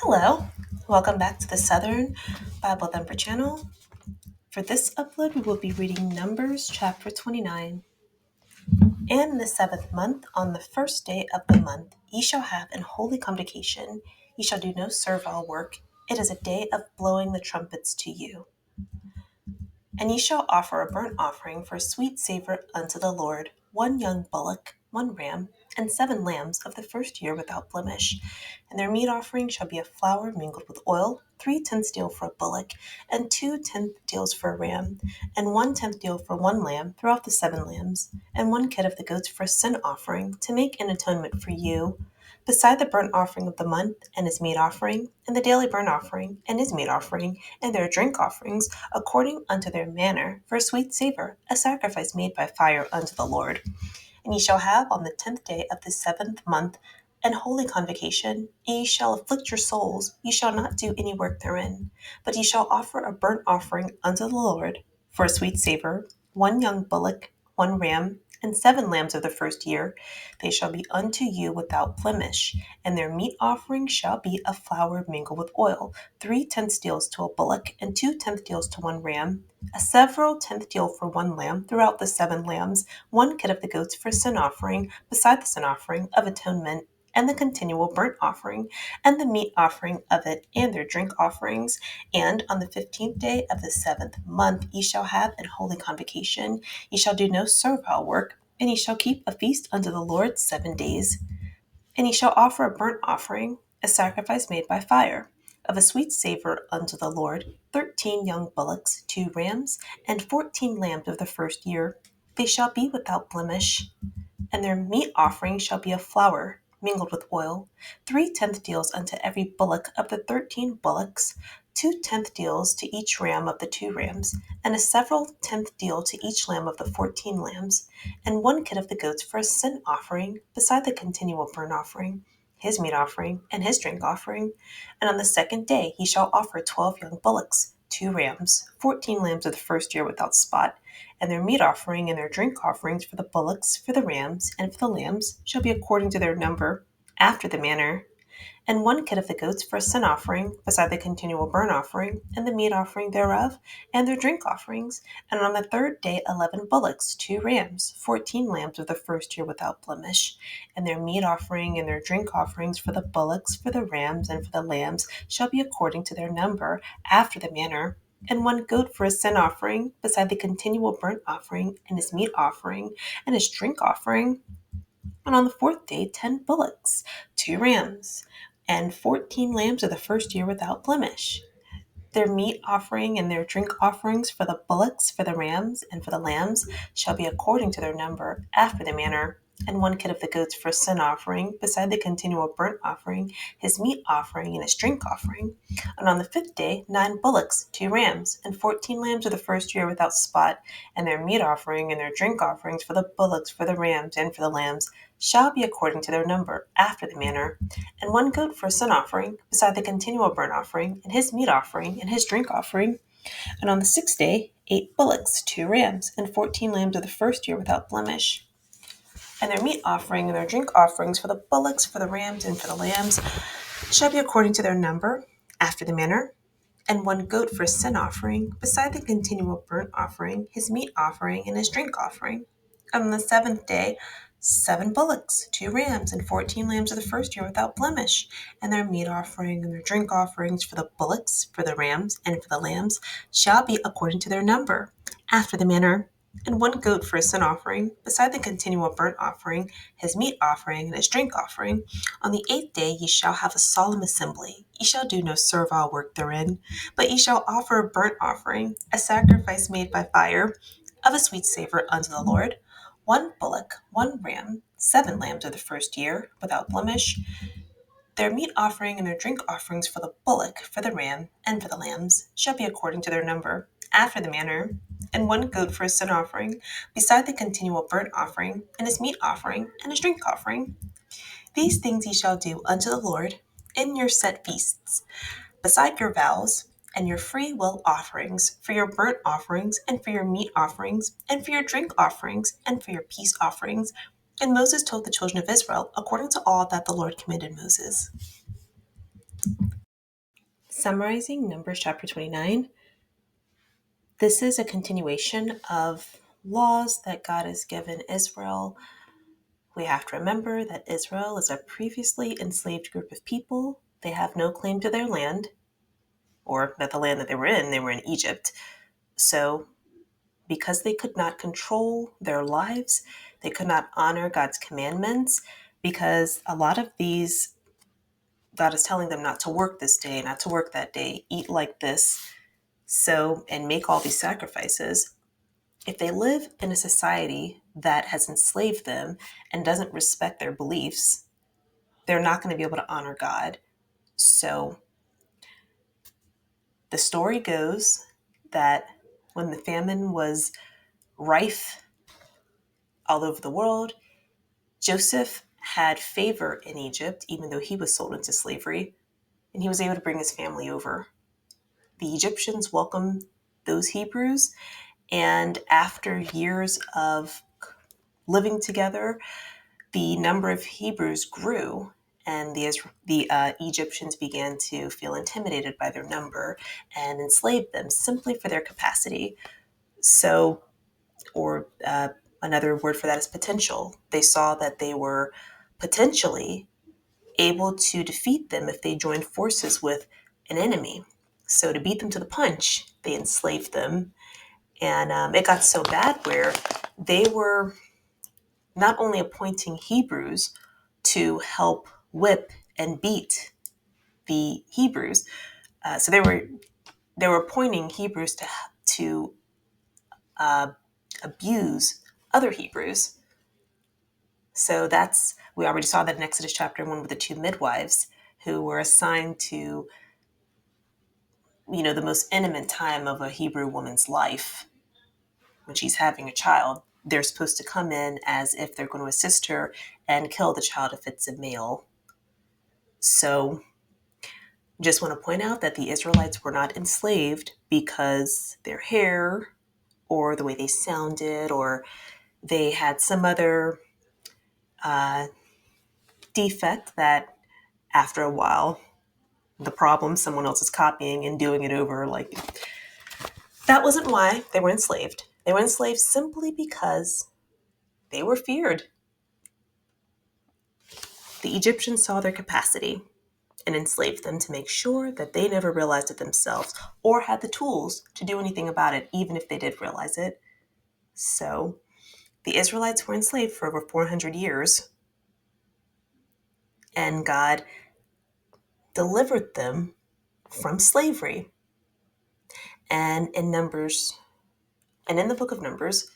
Hello, welcome back to the Southern Bible Thumper channel. For this upload, we will be reading Numbers chapter 29. In the seventh month, on the first day of the month, ye shall have an holy convocation. Ye shall do no servile work. It is a day of blowing the trumpets to you. And ye shall offer a burnt offering for a sweet savor unto the Lord, 1 young bullock, 1 ram, and 7 lambs of the first year without blemish. And their meat offering shall be of flour mingled with oil, 3/10 deal for a bullock, and 2/10 deals for a ram, and 1/10 deal for 1 lamb throughout the 7 lambs, and 1 kid of the goats for a sin offering, to make an atonement for you. Beside the burnt offering of the month, and his meat offering, and the daily burnt offering, and his meat offering, and their drink offerings, according unto their manner, for a sweet savor, a sacrifice made by fire unto the Lord. And ye shall have on the 10th day of the 7th month an holy convocation. Ye shall afflict your souls, ye shall not do any work therein, but ye shall offer a burnt offering unto the Lord for a sweet savor, 1 young bullock, 1 ram, and 7 lambs of the first year. They shall be unto you without blemish, and their meat offering shall be of flour mingled with oil, 3/10 deals to a bullock, and 2/10 deals to 1 ram, a several 10th deal for 1 lamb throughout the 7 lambs, 1 kid of the goats for a sin offering, beside the sin offering of atonement, and the continual burnt offering, and the meat offering of it, and their drink offerings. And on the 15th day of the 7th month ye shall have an holy convocation. Ye shall do no servile work, and ye shall keep a feast unto the Lord 7 days. And ye shall offer a burnt offering, a sacrifice made by fire, of a sweet savor unto the Lord, 13 young bullocks, 2 rams, and 14 lambs of the first year. They shall be without blemish. And their meat offering shall be of flour mingled with oil, 3/10 deals unto every bullock of the 13 bullocks, 2/10 deals to each ram of the 2 rams, and a several 10th deal to each lamb of the 14 lambs, and 1 kid of the goats for a sin offering, beside the continual burnt offering, his meat offering, and his drink offering. And on the 2nd day he shall offer 12 young bullocks, 2 rams, 14 lambs of the first year without spot, and their meat offering and their drink offerings for the bullocks, for the rams, and for the lambs shall be according to their number, after the manner. And 1 kid of the goats for a sin offering, beside the continual burnt offering, and the meat offering thereof, and their drink offerings. And on the 3rd day 11 bullocks, 2 rams, 14 lambs of the first year without blemish, and their meat offering and their drink offerings for the bullocks, for the rams, and for the lambs shall be according to their number, after the manner. And 1 goat for a sin offering, beside the continual burnt offering, and his meat offering, and his drink offering. And on the 4th day 10 bullocks, 2 rams, and 14 lambs of the first year without blemish. Their meat offering and their drink offerings for the bullocks, for the rams, and for the lambs shall be according to their number, after the manner. And 1 kid of the goats for a sin offering, beside the continual burnt offering, his meat offering, and his drink offering. And on the 5th day 9 bullocks, 2 rams, and 14 lambs of the first year without spot, and their meat offering and their drink offerings for the bullocks, for the rams, and for the lambs shall be according to their number, after the manner. And 1 goat for a sin offering, beside the continual burnt offering, and his meat offering, and his drink offering. And on the 6th day 8 bullocks, 2 rams, and 14 lambs of the first year without blemish. And their meat offering and their drink offerings for the bullocks, for the rams, and for the lambs shall be according to their number, after the manner. And 1 goat for a sin offering, beside the continual burnt offering, his meat offering, and his drink offering. And on the 7th day 7 bullocks, 2 rams, and 14 lambs of the first year without blemish, and their meat offering and their drink offerings for the bullocks, for the rams, and for the lambs shall be according to their number, after the manner. And 1 goat for a sin offering, beside the continual burnt offering, his meat offering, and his drink offering. On the 8th day ye shall have a solemn assembly. Ye shall do no servile work therein, but ye shall offer a burnt offering, a sacrifice made by fire, of a sweet savor unto the Lord, 1 bullock, 1 ram, 7 lambs of the first year, without blemish. Their meat offering and their drink offerings for the bullock, for the ram, and for the lambs shall be according to their number, after the manner. And 1 goat for a sin offering, beside the continual burnt offering, and his meat offering, and his drink offering. These things ye shall do unto the Lord in your set feasts, beside your vows, and your free will offerings, for your burnt offerings, and for your meat offerings, and for your drink offerings, and for your peace offerings. And Moses told the children of Israel according to all that the Lord commanded Moses. Summarizing Numbers chapter 29, this is a continuation of laws that God has given Israel. We have to remember that Israel is a previously enslaved group of people. They have no claim to their land, or that the land that they were in Egypt. So because they could not control their lives, they could not honor God's commandments, because a lot of these, God is telling them not to work this day, not to work that day, eat like this, so, and make all these sacrifices. If they live in a society that has enslaved them and doesn't respect their beliefs, they're not going to be able to honor God. So the story goes that when the famine was rife all over the world, Joseph had favor in Egypt, even though he was sold into slavery, and he was able to bring his family over. The Egyptians welcomed those Hebrews, and after years of living together, the number of Hebrews grew, and the Egyptians began to feel intimidated by their number and enslaved them simply for their capacity. So, or another word for that is potential. They saw that they were potentially able to defeat them if they joined forces with an enemy. So to beat them to the punch, they enslaved them. And it got so bad where they were not only appointing Hebrews to help whip and beat the Hebrews, so they were appointing Hebrews to abuse other Hebrews. So we already saw that in Exodus chapter 1 with the two midwives who were assigned to, the most intimate time of a Hebrew woman's life when she's having a child. They're supposed to come in as if they're going to assist her and kill the child if it's a male. So just want to point out that the Israelites were not enslaved because their hair or the way they sounded or they had some other defect that after a while, the problem someone else is copying and doing it over. Like, that wasn't why they were enslaved. They were enslaved simply because they were feared. The Egyptians saw their capacity and enslaved them to make sure that they never realized it themselves or had the tools to do anything about it, even if they did realize it. So the Israelites were enslaved for over 400 years, and God delivered them from slavery. And in the book of Numbers,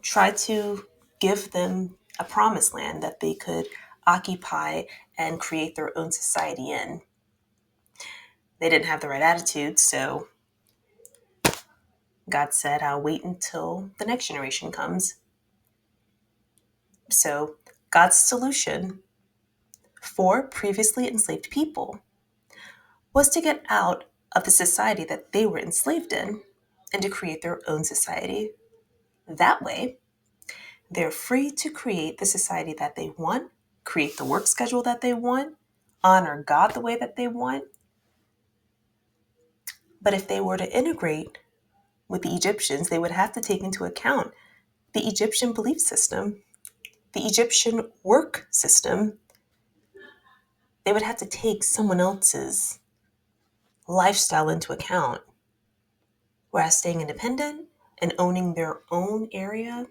tried to give them a promised land that they could occupy and create their own society in. They didn't have the right attitude, so God said, I'll wait until the next generation comes. So God's solution for previously enslaved people was to get out of the society that they were enslaved in and to create their own society. That way, they're free to create the society that they want, create the work schedule that they want, honor God the way that they want. But if they were to integrate with the Egyptians, they would have to take into account the Egyptian belief system, the Egyptian work system. They would have to take someone else's lifestyle into account. Whereas staying independent and owning their own area,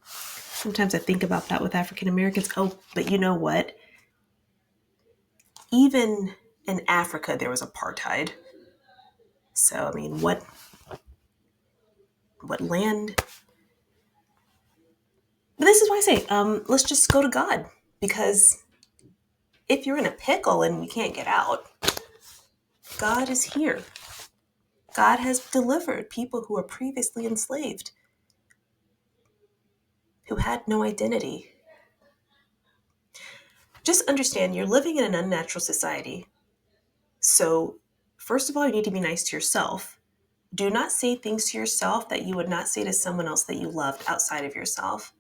sometimes I think about that with African Americans. Oh, but you know what? Even in Africa, there was apartheid. So, I mean, what land? But this is why I say, let's just go to God. Because if you're in a pickle and you can't get out, God is here. God has delivered people who were previously enslaved, who had no identity. Just understand you're living in an unnatural society. So, first of all, you need to be nice to yourself. Do not say things to yourself that you would not say to someone else that you loved outside of yourself.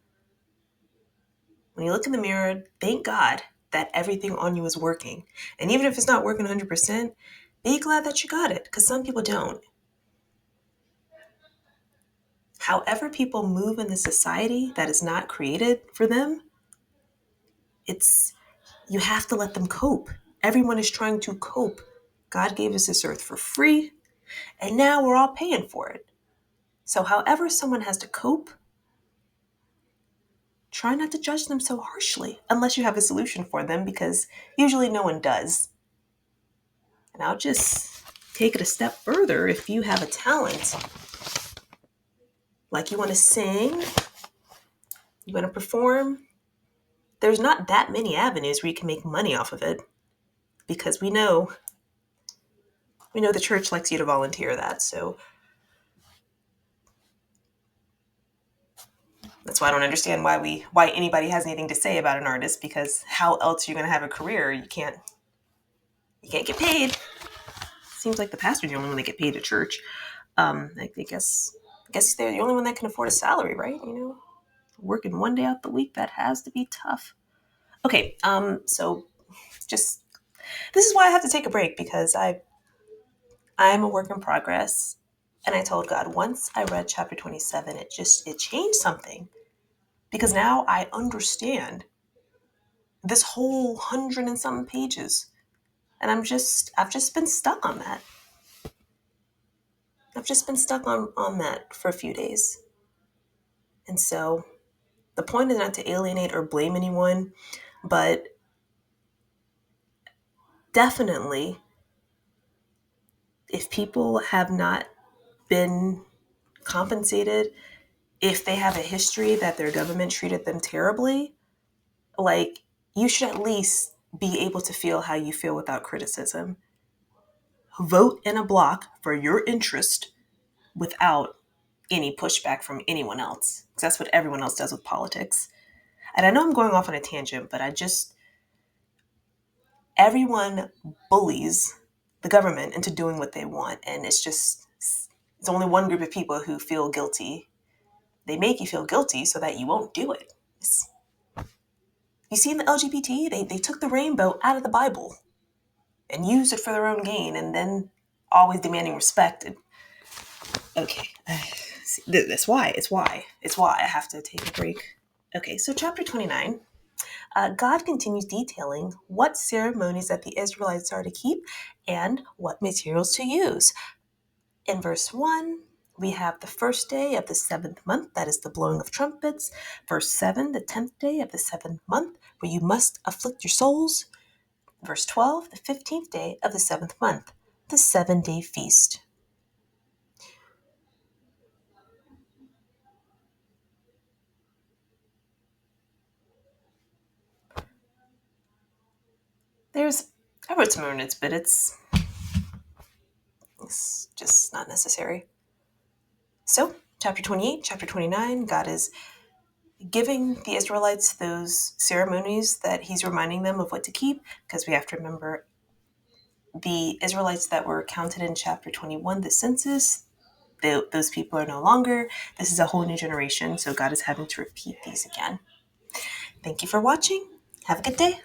When you look in the mirror, thank God that everything on you is working. And even if it's not working 100%, be glad that you got it, because some people don't. However people move in the society that is not created for them, it's you have to let them cope. Everyone is trying to cope. God gave us this earth for free, and now we're all paying for it. So however someone has to cope, try not to judge them so harshly unless you have a solution for them, because usually no one does. And I'll just take it a step further. If you have a talent, like you want to sing, you want to perform, there's not that many avenues where you can make money off of it, because we know the church likes you to volunteer that. So that's why I don't understand why anybody has anything to say about an artist, because how else are you going to have a career? You can't get paid. Seems like the pastor's the only one that get paid at church. I guess they're the only one that can afford a salary, right? Working one day out the week, that has to be tough. Okay, so just this is why I have to take a break, because I'm a work in progress, and I told God once I read chapter 27, it changed something, because now I understand this whole 100 and something pages, and I've just been stuck on that. I've just been stuck on that for a few days, and so the point is not to alienate or blame anyone, but definitely, if people have not been compensated, if they have a history that their government treated them terribly, like, you should at least be able to feel how you feel without criticism. Vote in a block for your interest without any pushback from anyone else, because that's what everyone else does with politics. And I know I'm going off on a tangent, but everyone bullies the government into doing what they want, and it's only one group of people who feel guilty. They make you feel guilty so that you won't do it. You see, in the LGBT, they took the rainbow out of the Bible and used it for their own gain, and then always demanding respect. Okay, that's why. It's why I have to take a break. Okay, so chapter 29. God continues detailing what ceremonies that the Israelites are to keep and what materials to use. In verse 1, we have the first day of the 7th month, that is the blowing of trumpets. Verse 7, the 10th day of the 7th month, where you must afflict your souls. Verse 12, the 15th day of the 7th month, the 7-day feast. I wrote some more notes, but it's just not necessary. So, chapter 28, chapter 29, God is giving the Israelites those ceremonies that he's reminding them of what to keep, because we have to remember the Israelites that were counted in chapter 21, the census, those people are no longer. This is a whole new generation, so God is having to repeat these again. Thank you for watching. Have a good day.